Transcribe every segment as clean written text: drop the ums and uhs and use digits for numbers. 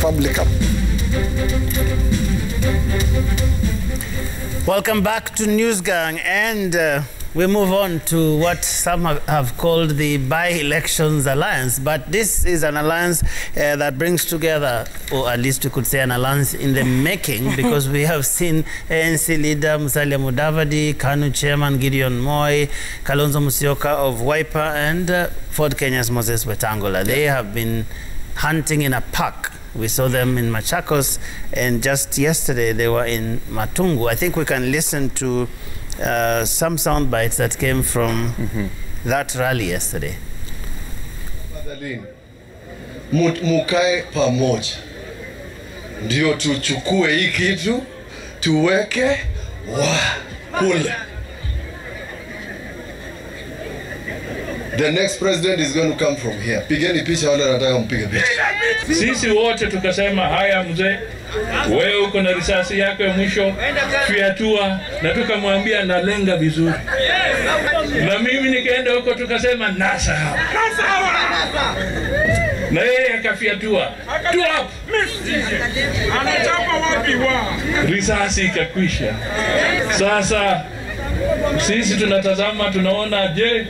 Family Cup. Welcome back to Newsgang, and we move on to what some have called the by-elections alliance. But this is an alliance that brings together, or at least you could say an alliance in the making, because we have seen ANC leader Musalia Mudavadi, KANU chairman Gideon Moi, Kalonzo Musyoka of Wiper, and Ford Kenya's Moses Wetangula. They have been hunting in a pack. We saw them in Machakos, and just yesterday they were in Matungu. I think we can listen to some sound bites that came from that rally yesterday. Mukae pamoja ndio tuchukue hii kitu tuweke kule. The next president is going to come from here. Pigeni picha wale wanataka mpige picha. Sisi wote tukasema haya mzee, wewe uko na risasi yako ya mwisho, fiatua, na tukamwambia nalenga vizuri. Na mimi nikaenda huko tukasema nasa hawa. Na yeye akafiatua. Tuap! Anachapa wapi wa? Risasi ikakwisha. Sasa sisi tunatazama, tunaona je,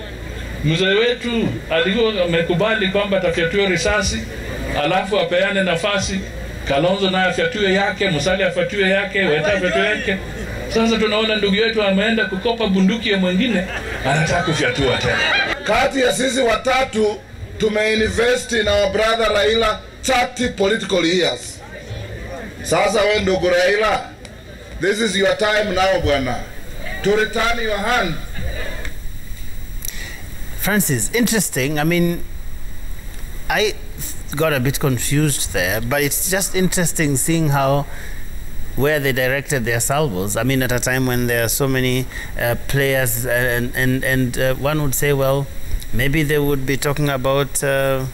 mzee wetu alikuwa amekubali kwamba atafiatua risasi, alafu apeane nafasi Kalonzo naye afiatue yake, Musalia afiatue yake, Weta afiatue yake. Sasa tunaona ndugu yetu ameenda kukopa bunduki ya mwingine, anataka kufiatua tena. Kati ya sisi watatu tumeinvest in our brother Raila 30 political years. Sasa wewe ndugu Raila, this is your time now bwana, to return your hand. Francis, interesting. I mean, I got a bit confused there, but it's just interesting seeing how where they directed their salvos. I mean, at a time when there are so many players, and one would say, well, maybe they would be talking about the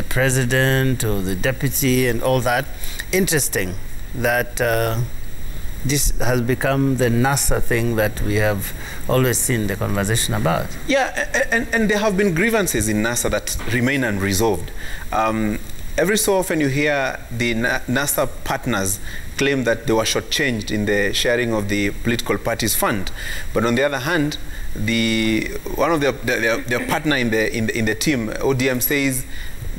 president or the deputy and all that. Interesting that this has become the NASA thing that we have always seen the conversation about. Yeah, and there have been grievances in NASA that remain unresolved. Every so often you hear the NASA partners claim that they were shortchanged in the sharing of the political parties fund, but on the other hand, one of their partner in the team, ODM, says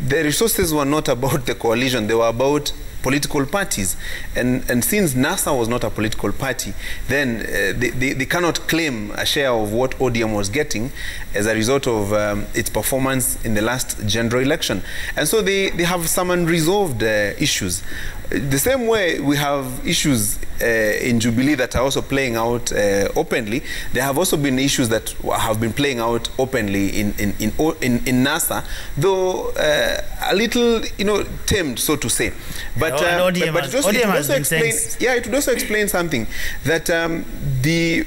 the resources were not about the coalition; they were about political parties, and since NASA was not a political party, then they cannot claim a share of what ODM was getting as a result of its performance in the last general election. And so they have some unresolved issues. The same way we have issues in Jubilee that are also playing out openly, there have also been issues that have been playing out openly in NASA, though a little, tamed, so to say. But it would also explain something, that the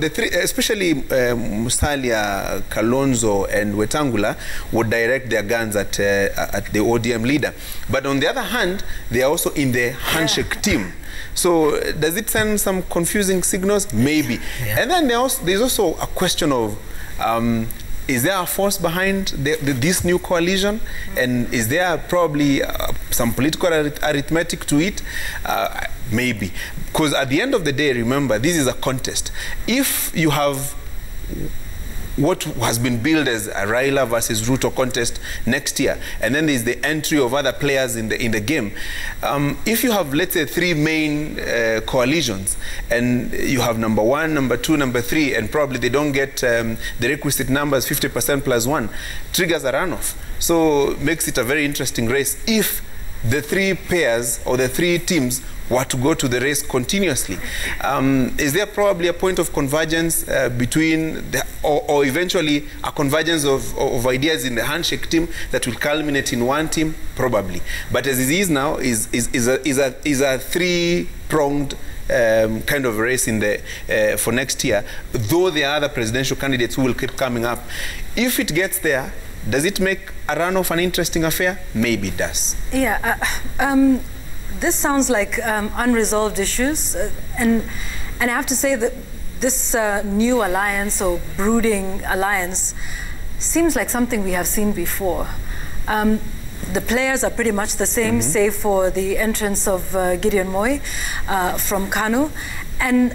three, especially Musalia, Kalonzo, and Wetangula, would direct their guns at the ODM leader. But on the other hand, they are also in the handshake team. So does it send some confusing signals? Maybe. Yeah. And then there's also a question of, is there a force behind this new coalition? And is there probably some political arithmetic to it? Maybe. Because at the end of the day, remember, this is a contest. If you have what has been billed as a Raila versus Ruto contest next year, and then there's the entry of other players in the game. If you have, let's say, three main coalitions, and you have number 1, number 2, number 3, and probably they don't get the requisite numbers, 50% plus 1, triggers a runoff. So makes it a very interesting race if the three pairs or the three teams were to go to the race continuously. Is there probably a point of convergence between, or eventually a convergence of ideas in the handshake team that will culminate in one team? Probably. But as it is now, is a three-pronged kind of race in the for next year, though there are other presidential candidates who will keep coming up. If it gets there, does it make a runoff an interesting affair? Maybe it does. Yeah, this sounds like unresolved issues, and I have to say that this new alliance or brooding alliance seems like something we have seen before. the players are pretty much the same, save for the entrance of Gideon Moi from KANU. And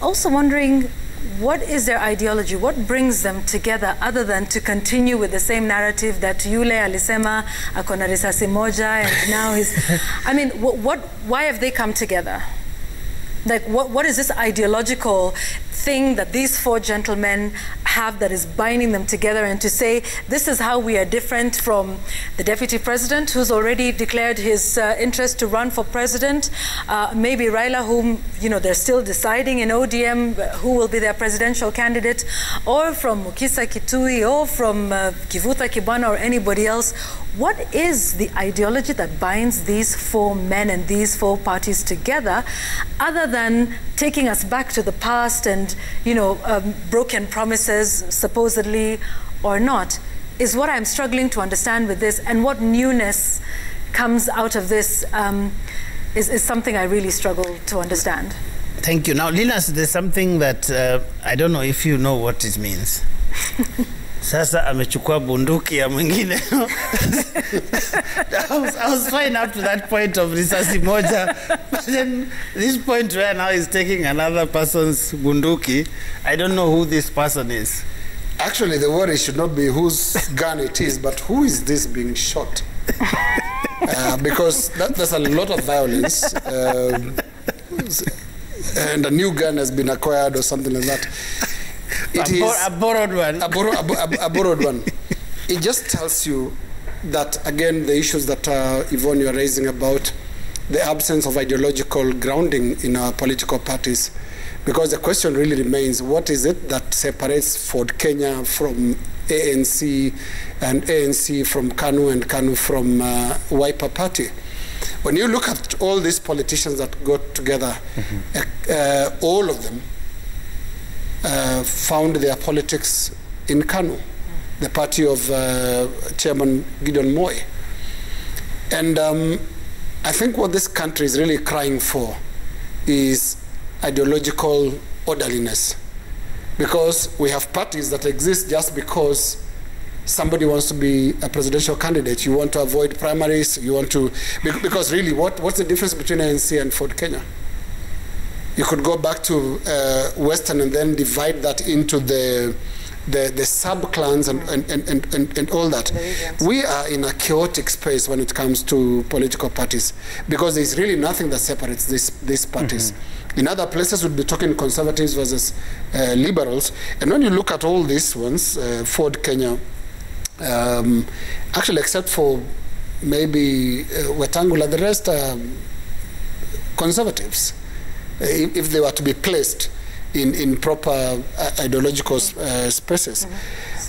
also wondering, what is their ideology? What brings them together other than to continue with the same narrative that Yule alisema akona risasi moja and now he's... I mean, why have they come together? Like, what is this ideological thing that these four gentlemen have that is binding them together, and to say this is how we are different from the deputy president who's already declared his interest to run for president, maybe Raila, whom they're still deciding in ODM who will be their presidential candidate, or from Mukisa Kitui, or from Kivutha Kibwana, or anybody else. What is the ideology that binds these four men and these four parties together, other than taking us back to the past and, broken promises, supposedly or not, is what I'm struggling to understand with this. And what newness comes out of this is something I really struggle to understand. Thank you. Now, Linus, there's something that I don't know if you know what it means. Sasa amechukua bunduki ya mwingine. I was fine up to that point of risasi moja, but then this point where now he's taking another person's bunduki, I don't know who this person is. Actually, the worry should not be whose gun it is, but who is this being shot? Because there's a lot of violence, and a new gun has been acquired or something like that. A borrowed one. A borrowed one. It just tells you that, again, the issues that Yvonne, you are raising about the absence of ideological grounding in our political parties. Because the question really remains, what is it that separates Ford Kenya from ANC, and ANC from KANU, and KANU from Wiper Party? When you look at all these politicians that got together, all of them found their politics in KANU, the party of Chairman Gideon Moi. And I think what this country is really crying for is ideological orderliness. Because we have parties that exist just because somebody wants to be a presidential candidate. You want to avoid primaries, you want to... Because really, what's the difference between ANC and Ford Kenya? You could go back to Western and then divide that into the sub-clans and all that. We are in a chaotic space when it comes to political parties, because there's really nothing that separates these parties. In other places, we'd be talking conservatives versus liberals. And when you look at all these ones, Ford Kenya, actually except for maybe Wetangula, the rest are conservatives, if they were to be placed in proper ideological spaces.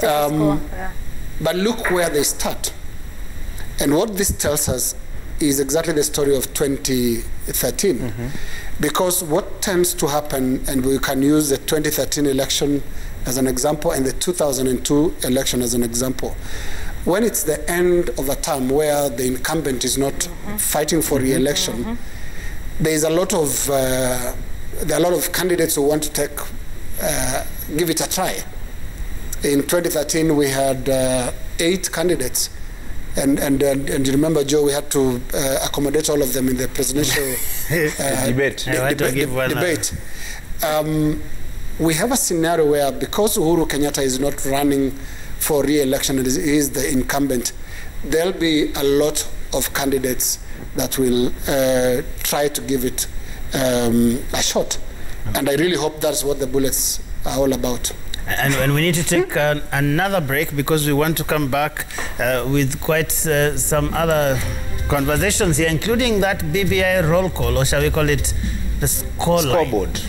But look where they start. And what this tells us is exactly the story of 2013. Because what tends to happen, and we can use the 2013 election as an example and the 2002 election as an example, when it's the end of a term where the incumbent is not fighting for re-election, there are a lot of candidates who want to give it a try. In 2013, we had 8 candidates, and you remember, Joe, we had to accommodate all of them in the presidential debate. We have a scenario where, because Uhuru Kenyatta is not running for re-election and is the incumbent, there'll be a lot of candidates that will try to give it a shot. And I really hope that's what the bullets are all about. And we need to take another break, because we want to come back with quite some other conversations here, including that BBI roll call, or shall we call it the scoreboard.